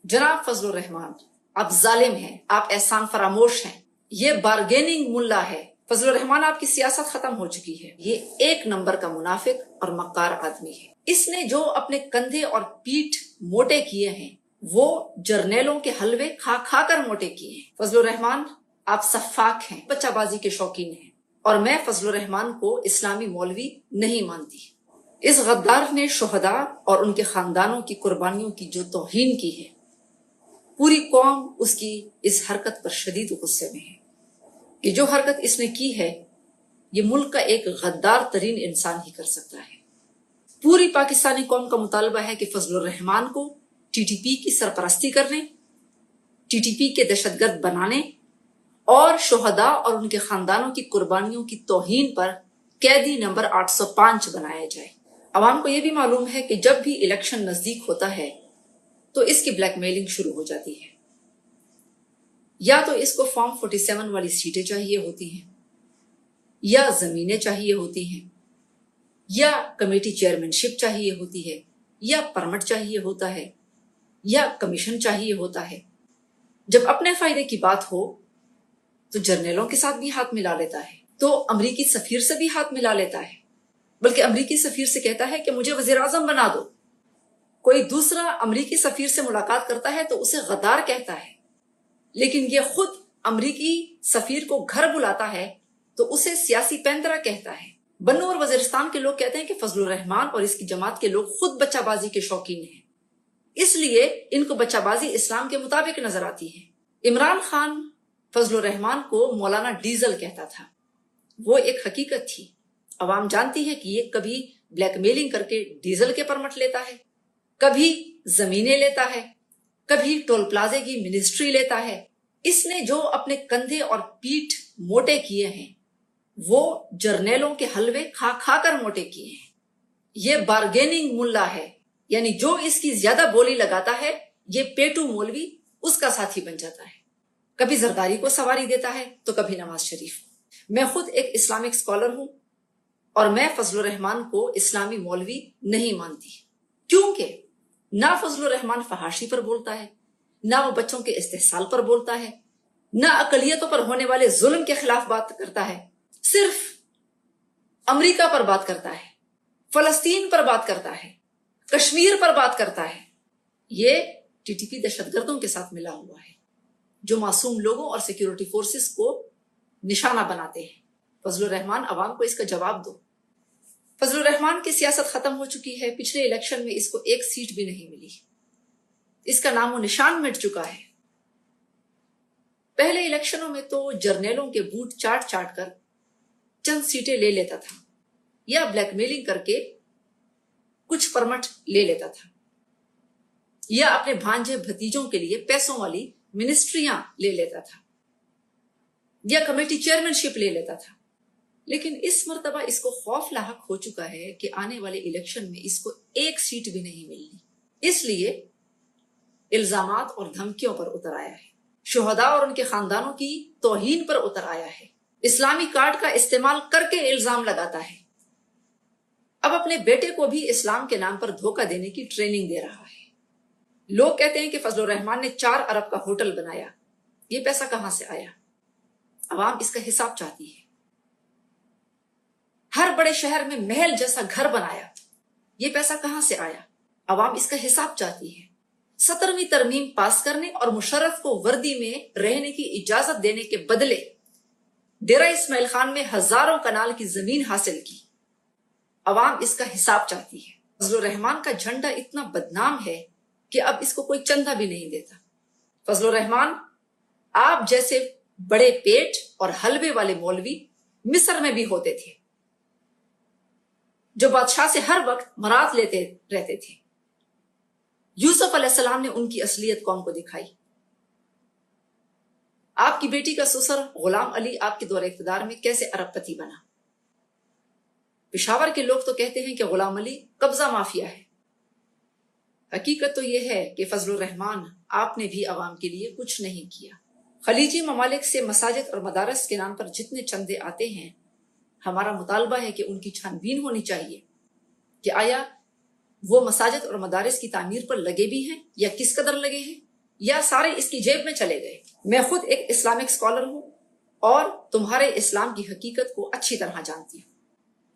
जनाब फजल रहमान, आप जालिम हैं, आप एहसान फरामोश हैं, ये बार्गेनिंग मुल्ला है। फजल रहमान, आपकी सियासत खत्म हो चुकी है। ये एक नंबर का मुनाफिक और मक्कार आदमी है। इसने जो अपने कंधे और पीठ मोटे किए हैं वो जर्नेलों के हलवे खा खा कर मोटे किए हैं। फजल रहमान, आप सफाक हैं, बच्चाबाजी के शौकीन हैं, और मैं फजल रहमान को इस्लामी मौलवी नहीं मानती। इस गद्दार ने शुहदा और उनके खानदानों की कुर्बानियों की जो तौहीन की है, पूरी कौम उसकी इस हरकत पर शदीद गुस्से में है कि जो हरकत इसने की है ये मुल्क का एक गद्दार तरीन इंसान ही कर सकता है। पूरी पाकिस्तानी कौम का मुतालबा है कि फजल रहमान को टीटीपी की सरपरस्ती करने, टीटीपी के दहशतगर्द बनाने और शुहदा और उनके खानदानों की कुर्बानियों की तौहीन पर कैदी नंबर 805 बनाया जाए। अवाम को यह भी मालूम है कि जब भी इलेक्शन नजदीक होता है तो इसकी ब्लैकमेलिंग शुरू हो जाती है। या तो इसको फॉर्म 47 वाली सीटें चाहिए होती हैं, या जमीनें चाहिए होती हैं, या कमेटी चेयरमैनशिप चाहिए होती है, या परमिट चाहिए होता है, या कमीशन चाहिए होता है। जब अपने फायदे की बात हो तो जर्नलों के साथ भी हाथ मिला लेता है, तो अमरीकी सफीर से भी हाथ मिला लेता है, बल्कि अमरीकी सफीर से कहता है कि मुझे वजीर आजम बना दो। कोई दूसरा अमरीकी सफीर से मुलाकात करता है तो उसे गद्दार कहता है, लेकिन ये खुद अमरीकी सफीर को घर बुलाता है तो उसे सियासी पैंतरा कहता है। बन्नू और वजीरिस्तान के लोग कहते हैं कि फजल रहमान और इसकी जमात के लोग खुद बच्चाबाजी के शौकीन हैं, इसलिए इनको बच्चाबाजी इस्लाम के मुताबिक नजर आती है। इमरान खान फजल रहमान को मौलाना डीजल कहता था, वो एक हकीकत थी। अवाम जानती है कि ये कभी ब्लैकमेलिंग करके डीजल के परमिट लेता है, कभी जमीनें लेता है, कभी टोल प्लाजे की मिनिस्ट्री लेता है। इसने जो अपने कंधे और पीठ मोटे किए हैं वो जर्नेलों के हलवे खा खा कर मोटे किए हैं। ये बार्गेनिंग मुल्ला है, यानी जो इसकी ज्यादा बोली लगाता है ये पेटू मौलवी उसका साथी बन जाता है। कभी जरदारी को सवारी देता है तो कभी नवाज शरीफ। मैं खुद एक इस्लामिक स्कॉलर हूं और मैं फजल रहमान को इस्लामी मौलवी नहीं मानती, क्योंकि ना फजल रहमान फहाशी पर बोलता है, ना वो बच्चों के इस्तेहसाल पर बोलता है, ना अकलियतों पर होने वाले जुल्म के खिलाफ बात करता है। सिर्फ अमेरिका पर बात करता है, फलस्तीन पर बात करता है, कश्मीर पर बात करता है। ये टीटीपी दहशतगर्दों के साथ मिला हुआ है जो मासूम लोगों और सिक्योरिटी फोर्सेस को निशाना बनाते हैं। फजल रहमान, अवाम को इसका जवाब दो। फजल रहमान की सियासत खत्म हो चुकी है। पिछले इलेक्शन में इसको एक सीट भी नहीं मिली, इसका नामो निशान मिट चुका है। पहले इलेक्शनों में तो जर्नेलों के बूट चाट चाट कर चंद सीटें ले लेता था, या ब्लैकमेलिंग करके कुछ परमिट ले लेता था, या अपने भांजे भतीजों के लिए पैसों वाली मिनिस्ट्रियां ले लेता था, या कमेटी चेयरमैनशिप ले लेता था। लेकिन इस मर्तबा इसको खौफ लाहक हो चुका है कि आने वाले इलेक्शन में इसको एक सीट भी नहीं मिलनी, इसलिए इल्जामात और धमकियों पर उतर आया है, शुहदा और उनके खानदानों की तौहीन पर उतर आया है, इस्लामी कार्ड का इस्तेमाल करके इल्जाम लगाता है। अब अपने बेटे को भी इस्लाम के नाम पर धोखा देने की ट्रेनिंग दे रहा है। लोग कहते हैं कि फजल रहमान ने 4 अरब का होटल बनाया, ये पैसा कहां से आया? अवाम इसका हिसाब चाहती है। हर बड़े शहर में महल जैसा घर बनाया, ये पैसा कहां से आया? अवाम इसका हिसाब चाहती है। 17वीं तरमीम पास करने और मुशर्रफ को वर्दी में रहने की इजाजत देने के बदले डेरा इस्माइल खान में हजारों कनाल की जमीन हासिल की। अवाम इसका हिसाब चाहती है। फजल रहमान का झंडा इतना बदनाम है कि अब इसको कोई चंदा भी नहीं देता। फजल रहमान, आप जैसे बड़े पेट और हलवे वाले मौलवी मिस्र में भी होते थे, जो बादशाह से हर वक्त मराद लेते रहते थे। यूसुफ अलैहिस्सलाम ने उनकी असलियत कौम को दिखाई। आपकी बेटी का ससुर गुलाम अली आपके दौरे इख्तिदार में कैसे अरबपति बना? पेशावर के लोग तो कहते हैं कि गुलाम अली कब्जा माफिया है। हकीकत तो यह है कि फजल रहमान, आपने भी अवाम के लिए कुछ नहीं किया। खलीजी ममालिक से मसाजिद और मदारस के नाम पर जितने चंदे आते हैं, हमारा मुतालबा है कि उनकी छानबीन होनी चाहिए कि आया वो मसाजिद और मदारिस की तामीर पर लगे भी हैं या किस कदर लगे हैं। یا سارے اس کی جیب میں چلے گئے؟ میں خود ایک اسلامک اسکالر ہوں اور تمہارے اسلام کی حقیقت کو اچھی طرح جانتی ہوں۔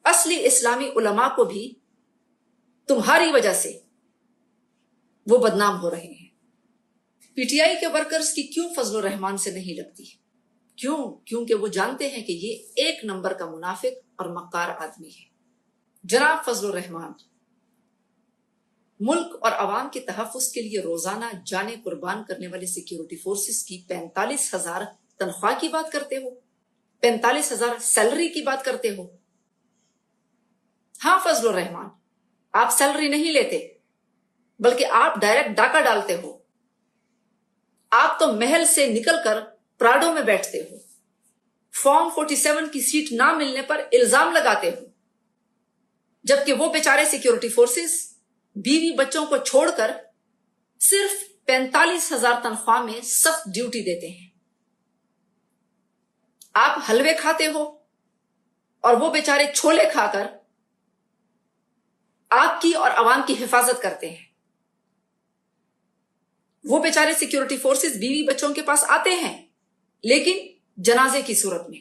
اصلی اسلامی علماء کو بھی تمہاری وجہ سے وہ بدنام ہو رہے ہیں۔ پی ٹی آئی کے ورکرز کی کیوں فضل الرحمان سے نہیں لگتی؟ کیوں؟ کیونکہ وہ جانتے ہیں کہ یہ ایک نمبر کا منافق اور مکار آدمی ہے۔ جناب فضل الرحمان ملک اور عوام کے تحفظ کے لیے روزانہ جانیں قربان کرنے والے سیکیورٹی فورسز کی 45,000 تنخواہ کی بات کرتے ہو، 45,000 سیلری کی بات کرتے ہو۔ ہاں فضل الرحمان، آپ سیلری نہیں لیتے بلکہ آپ ڈائریکٹ ڈاکہ ڈالتے ہو۔ آپ تو محل سے نکل کر پراڈو میں بیٹھتے ہو، فارم 47 کی سیٹ نہ ملنے پر الزام لگاتے ہو، جبکہ وہ بیچارے سیکیورٹی فورسز بیوی بچوں کو چھوڑ کر صرف 45,000 تنخواہ میں سخت ڈیوٹی دیتے ہیں۔ آپ حلوے کھاتے ہو اور وہ بیچارے چھولے کھا کر آپ کی اور عوام کی حفاظت کرتے ہیں۔ وہ بیچارے سیکیورٹی فورسز بیوی بچوں کے پاس آتے ہیں لیکن جنازے کی صورت میں۔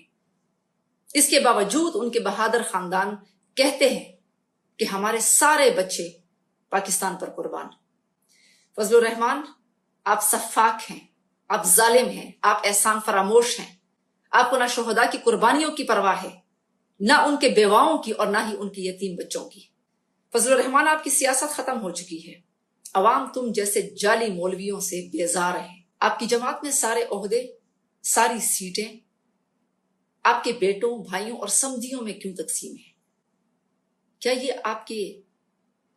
اس کے باوجود ان کے بہادر خاندان کہتے ہیں کہ ہمارے سارے بچے پاکستان پر قربان۔ فضل الرحمان، آپ سفاک ہیں، آپ ظالم ہیں، آپ احسان فراموش ہیں۔ آپ کو نہ شہداء کی قربانیوں کی پرواہ ہے، نہ ان کے بیواؤں کی اور نہ ہی ان کے یتیم بچوں کی۔ فضل الرحمان، آپ کی سیاست ختم ہو چکی ہے۔ عوام تم جیسے جعلی مولویوں سے بیزار ہے۔ آپ کی جماعت میں سارے عہدے، ساری سیٹیں آپ کے بیٹوں، بھائیوں اور سمدھیوں میں کیوں تقسیم ہیں؟ کیا یہ آپ کی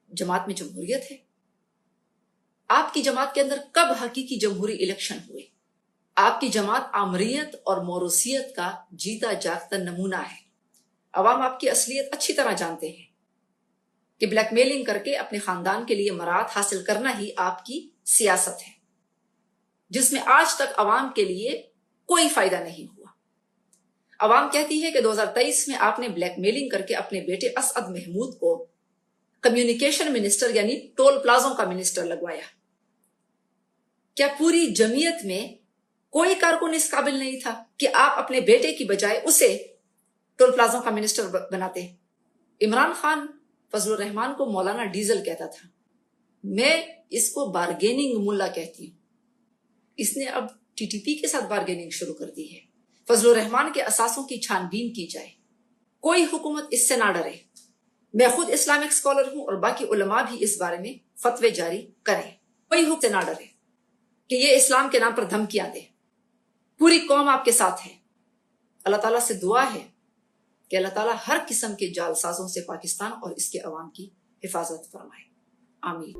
جماعت میں جمہوریت ہے؟ آپ کی جماعت کے اندر کب حقیقی جمہوری الیکشن ہوئے؟ آپ کی جماعت آمریت اور موروثیت کا جیتا جاگتا نمونہ ہے۔ عوام آپ کی اصلیت اچھی طرح جانتے ہیں کہ بلیک میلنگ کر کے اپنے خاندان کے لیے مراد حاصل کرنا ہی آپ کی سیاست ہے، جس میں آج تک عوام کے لیے کوئی فائدہ نہیں ہوا۔ عوام کہتی ہے کہ 2023 میں آپ نے بلیک میلنگ کر کے اپنے بیٹے اسعد محمود کو کمیونیکیشن منسٹر یعنی ٹول پلازوں کا منسٹر لگوایا۔ کیا پوری جمعیت میں کوئی کارکن اس قابل نہیں تھا کہ آپ اپنے بیٹے کی بجائے اسے ٹول پلازوں کا منسٹر بناتے؟ عمران خان فضل الرحمان کو مولانا ڈیزل کہتا تھا، میں اس کو بارگیننگ ملا کہتی ہوں۔ اس نے اب ٹی ٹی پی کے ساتھ بارگیننگ شروع کر دی ہے۔ فضل الرحمان کے اثاثوں کی چھان بین کی جائے، کوئی حکومت اس سے نہ ڈرے۔ میں خود اسلامک اسکالر ہوں اور باقی علماء بھی اس بارے میں فتوے جاری کریں، کوئی حکومت سے نہ ڈرے کہ یہ اسلام کے نام پر دھمکیاں دے۔ پوری قوم آپ کے ساتھ ہے۔ اللہ تعالیٰ سے دعا ہے کہ اللہ تعالیٰ ہر قسم کے جعل سازوں سے پاکستان اور اس کے عوام کی حفاظت فرمائے۔ آمین۔